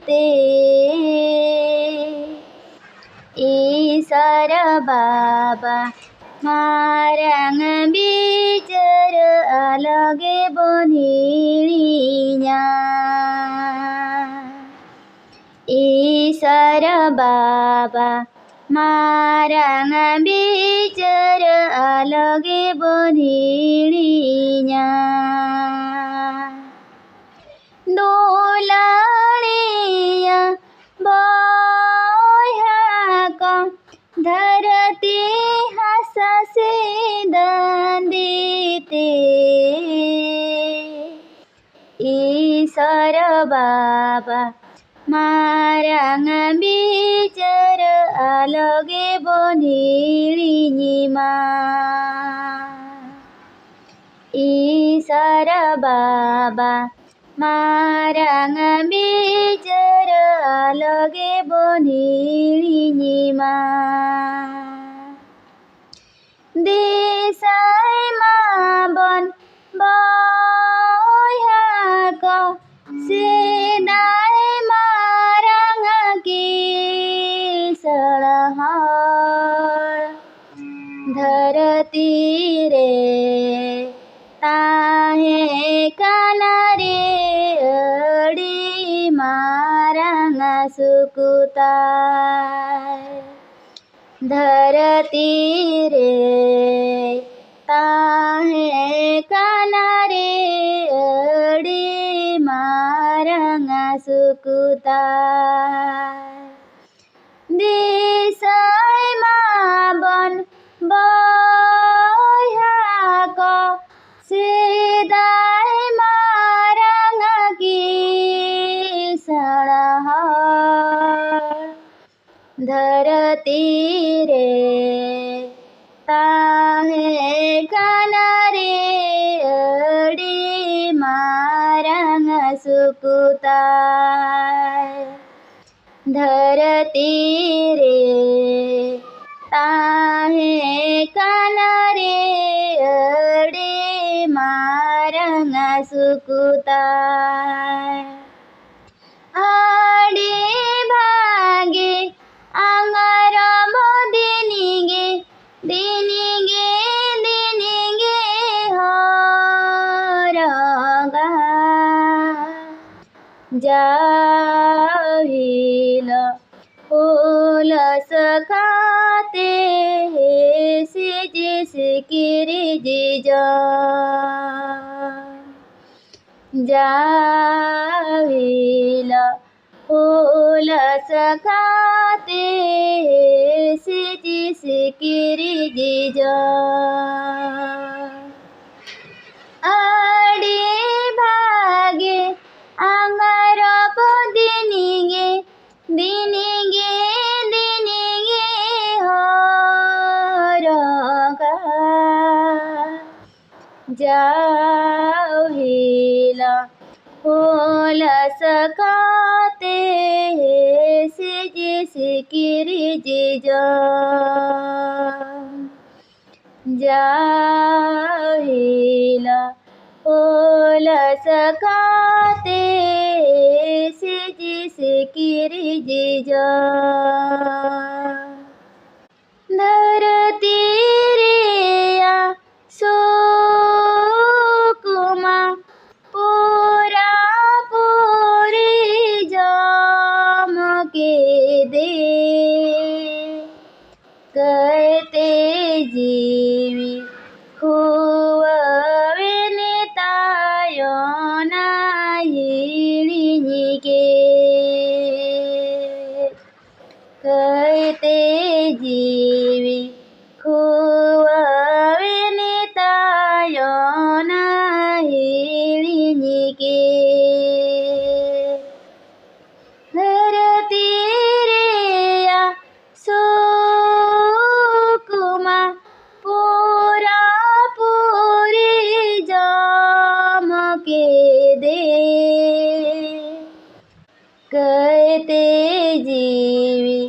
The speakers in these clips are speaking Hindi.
ते ईश्वर बाबा मारंग बिचर अलगे बनिया ईश्वर बाबा मारंग बिचर अलगे बनिया दोलाणिया बयहाक धरती हससे दंदिते ईश्वर बाबा मारंग बिचर अलगे बनिमा ईश्वर बाबा मारंग बिचर अलगे बनिमा देसाई बन बयहाक सेदाई मारंग किसळहर धरती रे ताहे कानारे अडी मारंग सुकुताय धरती रे ताहे कानारे अडी मारंग सुकुताय देसाई बन बयहाक सेदाई मारंग किसळहर धरती रे ताहे कानारे अडी मारंग सुकुताय धरती रे ताहे कानारे अडी मारंग सुकुताय आडी भागे आंगार दिनिगे दिनिगे दिनिगे हरगा जाहिल फूल सखाते सिकिरी जिजा जाहिल फूल सखाते सिकिरी जिजा आडी भागे आंगार दिनिगे दिनिगे दिनिगे हरगा जाहिल फूल सखाते सिकिरी जिजा जाहिल फूल सखाते सिकिरी जिजा धरती रेया सुकुमा पूरा पूरी जमके दे कहते जीवी खुवे नेतायोना हिड़िके कहते जीवी खुवे नेतायोना हिड़िके धरती रेया सुकुमा पूरा पूरी जमके दे कहते जीवी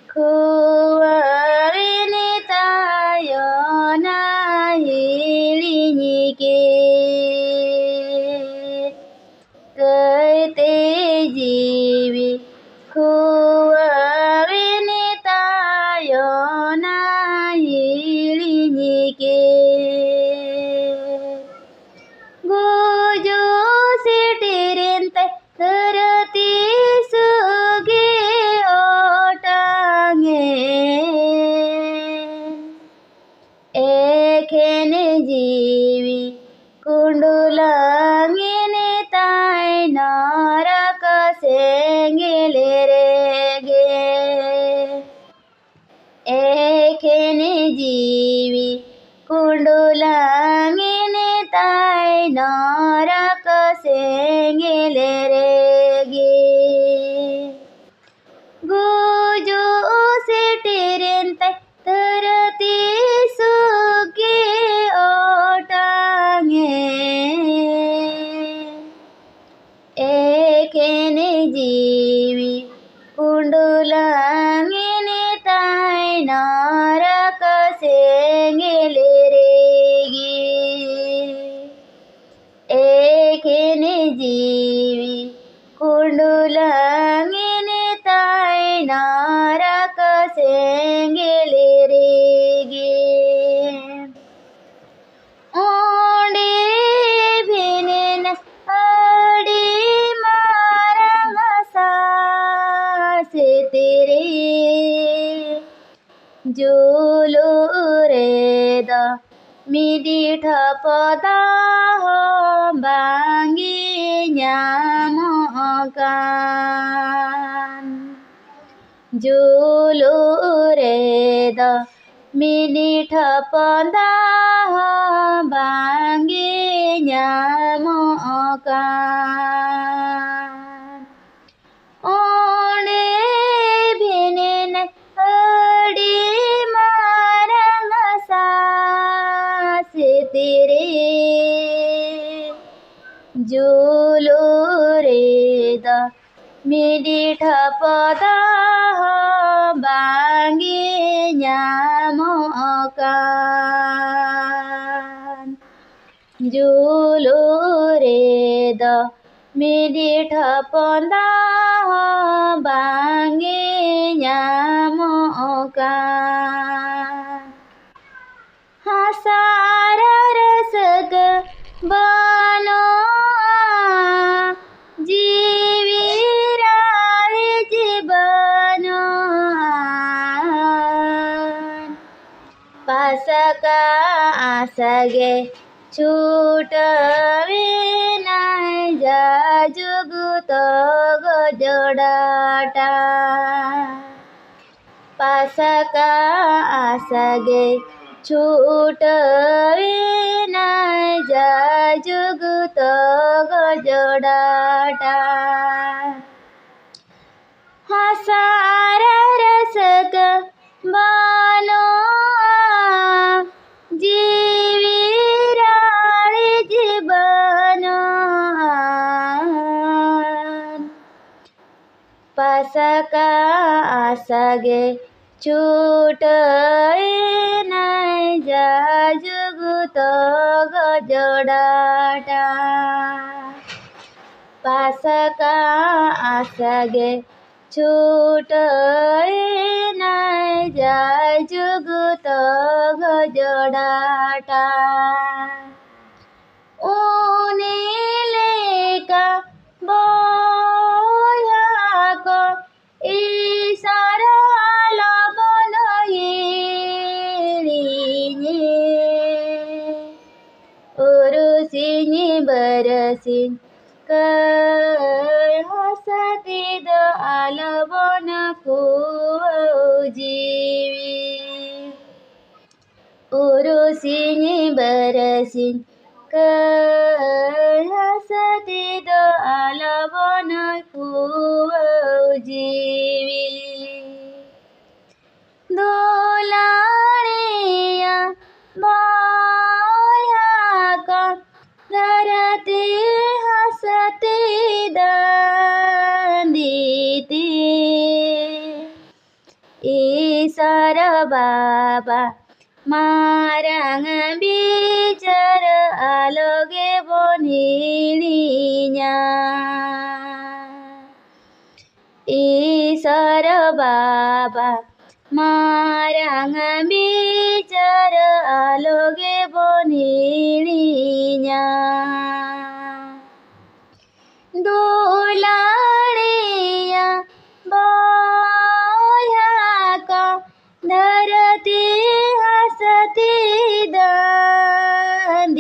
खुवे नेतायोना हिड़िके कहते जीवी गेले रे गे एखेने जीवी कुंडुलांगिनी ताई नरक से गेले रे गे गुजो से टेरेन ताई तरती सुके ओटांगे एखेने जीवी कुंडुलांगिनी ताई नरक से गेले रे गे एखेने जीवी कुंडुलांगिनी ताई नरक से गेले रे गे ओंडे भिनेन अडी मारंग से तेरे जोलो रेद मिडी ठपदा हो बांगी न्यामकान जोलो रेद मिडी ठपदा हो बांगी न्यामकान ओंडे भिनेन अडी मारंग से तेरे जोलो रेद मिडी ठपदा हो बांगी न्यामकान जोलो रेद मिडी ठपदा हो बांगी न्यामकान हसारा रसग बनो जीवी राळे जीवन पासका आसगे छूटवे नाही जा जुगुत गजडाटा पासका आसगे छूटवे नाही जा जुगुत गजडाटा हसारा रसग बनो जीवी राळे जीवन पासका आसगे छूटवे नाही जा जुगुत गजडाटा पासका आसगे छूटवे नाही जा जुगुत गजडाटा ओनेलेका बोयाक इशारा लबन येळीने उरुसिनी बरसिन काय हसतीद आलबन जीवी उरुसिनी बरसिन काय हसतीद आलबन जीवी दोलाणिया बायाक धरती हसती दंदिती ईसर बाबा मारंग बिचर आलोगे बोनिणिया ईसर बाबा मारंग बिचर आलोगे बोनिणिया दोलाणिया बायाक धरती हसती दंदिती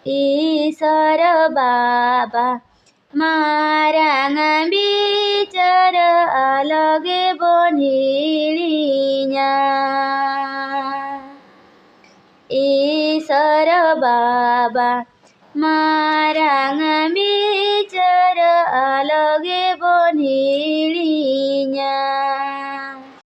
ईसर बाबा माराङ बिचार अलगे बनिलिnya ईश्वर बाबा माराङ बिचार अलगे बनिलिnya